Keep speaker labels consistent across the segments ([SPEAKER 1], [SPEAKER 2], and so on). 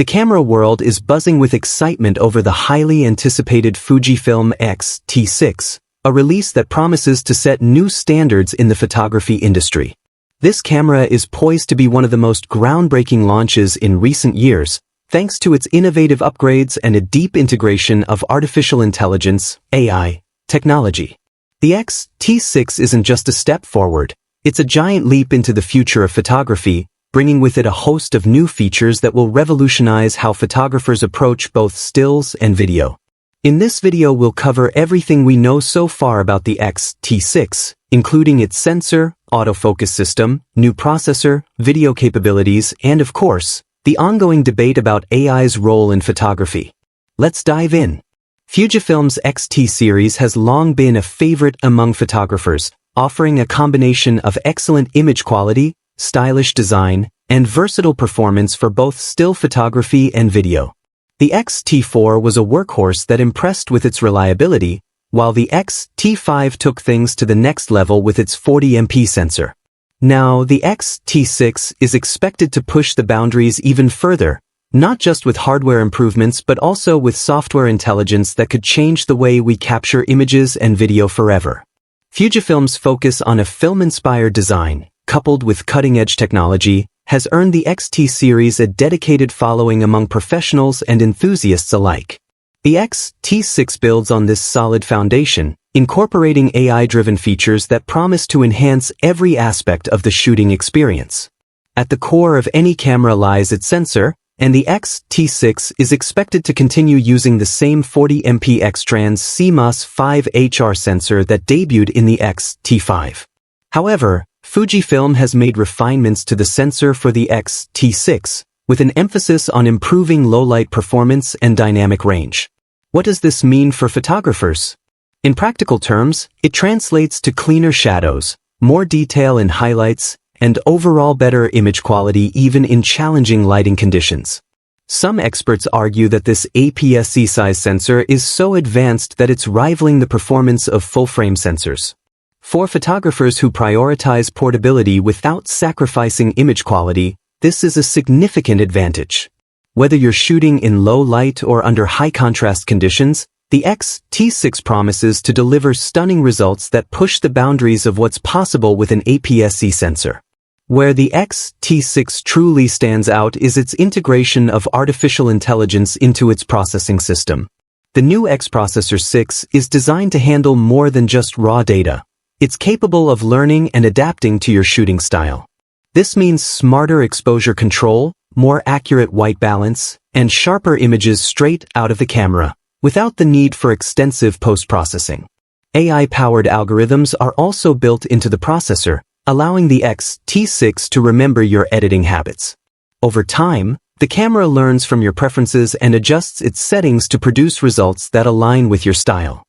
[SPEAKER 1] The camera world is buzzing with excitement over the highly anticipated Fujifilm X-T6, a release that promises to set new standards in the photography industry. This camera is poised to be one of the most groundbreaking launches in recent years, thanks to its innovative upgrades and a deep integration of artificial intelligence, AI, technology. The X-T6 isn't just a step forward, it's a giant leap into the future of photography, bringing with it a host of new features that will revolutionize how photographers approach both stills and video. In this video we'll cover everything we know so far about the X-T6, including its sensor, autofocus system, new processor, video capabilities, and of course, the ongoing debate about AI's role in photography. Let's dive in. Fujifilm's X-T series has long been a favorite among photographers, offering a combination of excellent image quality, stylish design, and versatile performance for both still photography and video. The X-T4 was a workhorse that impressed with its reliability, while the X-T5 took things to the next level with its 40MP sensor. Now, the X-T6 is expected to push the boundaries even further, not just with hardware improvements but also with software intelligence that could change the way we capture images and video forever. Fujifilm's focus on a film-inspired design, coupled with cutting-edge technology, has earned the X-T series a dedicated following among professionals and enthusiasts alike. The X-T6 builds on this solid foundation, incorporating AI-driven features that promise to enhance every aspect of the shooting experience. At the core of any camera lies its sensor, and the X-T6 is expected to continue using the same 40MP X-Trans CMOS 5HR sensor that debuted in the X-T5. However, Fujifilm has made refinements to the sensor for the X-T6, with an emphasis on improving low-light performance and dynamic range. What does this mean for photographers? In practical terms, it translates to cleaner shadows, more detail in highlights, and overall better image quality even in challenging lighting conditions. Some experts argue that this APS-C size sensor is so advanced that it's rivaling the performance of full-frame sensors. For photographers who prioritize portability without sacrificing image quality, this is a significant advantage. Whether you're shooting in low light or under high contrast conditions, the X-T6 promises to deliver stunning results that push the boundaries of what's possible with an APS-C sensor. Where the X-T6 truly stands out is its integration of artificial intelligence into its processing system. The new X Processor 6 is designed to handle more than just raw data. It's capable of learning and adapting to your shooting style. This means smarter exposure control, more accurate white balance, and sharper images straight out of the camera, without the need for extensive post-processing. AI-powered algorithms are also built into the processor, allowing the X-T6 to remember your editing habits. Over time, the camera learns from your preferences and adjusts its settings to produce results that align with your style.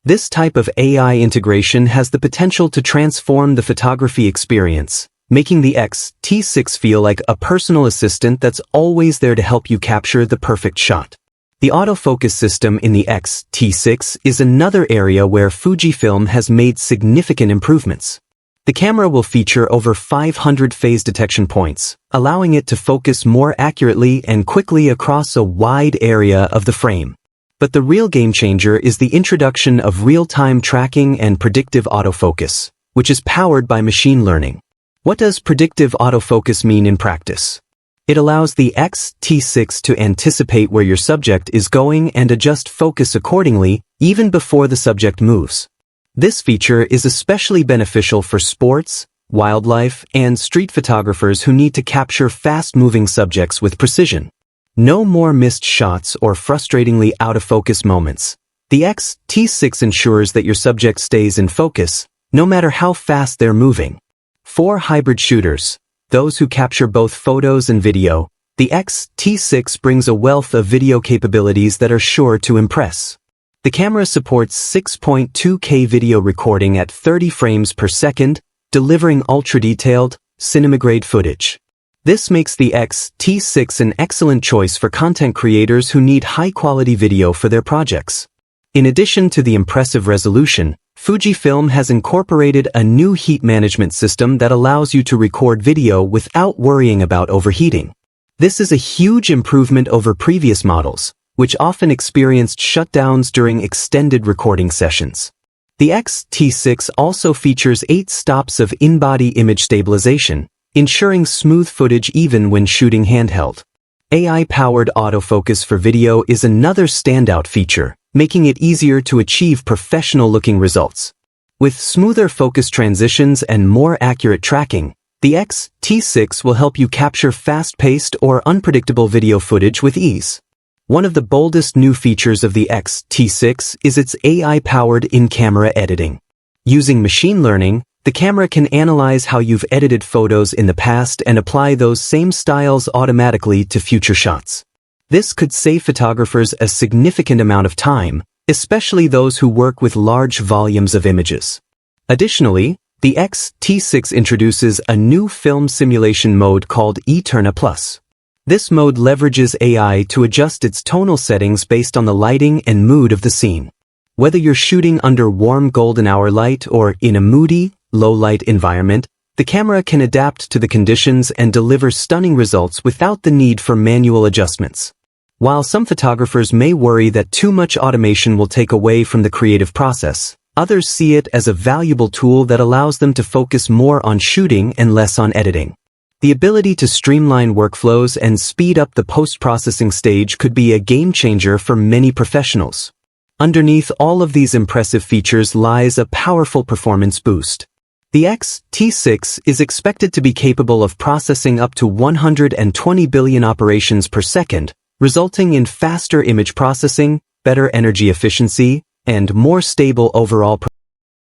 [SPEAKER 1] This type of AI integration has the potential to transform the photography experience, making the X-T6 feel like a personal assistant that's always there to help you capture the perfect shot. The autofocus system in the X-T6 is another area where Fujifilm has made significant improvements. The camera will feature over 500 phase detection points, allowing it to focus more accurately and quickly across a wide area of the frame. But the real game changer is the introduction of real-time tracking and predictive autofocus, which is powered by machine learning. What does predictive autofocus mean in practice? It allows the X-T6 to anticipate where your subject is going and adjust focus accordingly, even before the subject moves. This feature is especially beneficial for sports, wildlife, and street photographers who need to capture fast-moving subjects with precision. No more missed shots or frustratingly out-of-focus moments. The X-T6 ensures that your subject stays in focus, no matter how fast they're moving. For hybrid shooters, those who capture both photos and video, the X-T6 brings a wealth of video capabilities that are sure to impress. The camera supports 6.2K video recording at 30 frames per second, delivering ultra-detailed, cinema-grade footage. This makes the X-T6 an excellent choice for content creators who need high-quality video for their projects. In addition to the impressive resolution, Fujifilm has incorporated a new heat management system that allows you to record video without worrying about overheating. This is a huge improvement over previous models, which often experienced shutdowns during extended recording sessions. The X-T6 also features 8 stops of in-body image stabilization, ensuring smooth footage even when shooting handheld. AI-powered autofocus for video is another standout feature, making it easier to achieve professional-looking results. With smoother focus transitions and more accurate tracking, the X-T6 will help you capture fast-paced or unpredictable video footage with ease. One of the boldest new features of the X-T6 is its AI-powered in-camera editing. Using machine learning, the camera can analyze how you've edited photos in the past and apply those same styles automatically to future shots. This could save photographers a significant amount of time, especially those who work with large volumes of images. Additionally, the X-T6 introduces a new film simulation mode called Eterna Plus. This mode leverages AI to adjust its tonal settings based on the lighting and mood of the scene. Whether you're shooting under warm golden hour light or in a moody, low-light environment, the camera can adapt to the conditions and deliver stunning results without the need for manual adjustments. While some photographers may worry that too much automation will take away from the creative process, others see it as a valuable tool that allows them to focus more on shooting and less on editing. The ability to streamline workflows and speed up the post-processing stage could be a game-changer for many professionals. Underneath all of these impressive features lies a powerful performance boost. The X-T6 is expected to be capable of processing up to 120 billion operations per second, resulting in faster image processing, better energy efficiency, and more stable overall performance.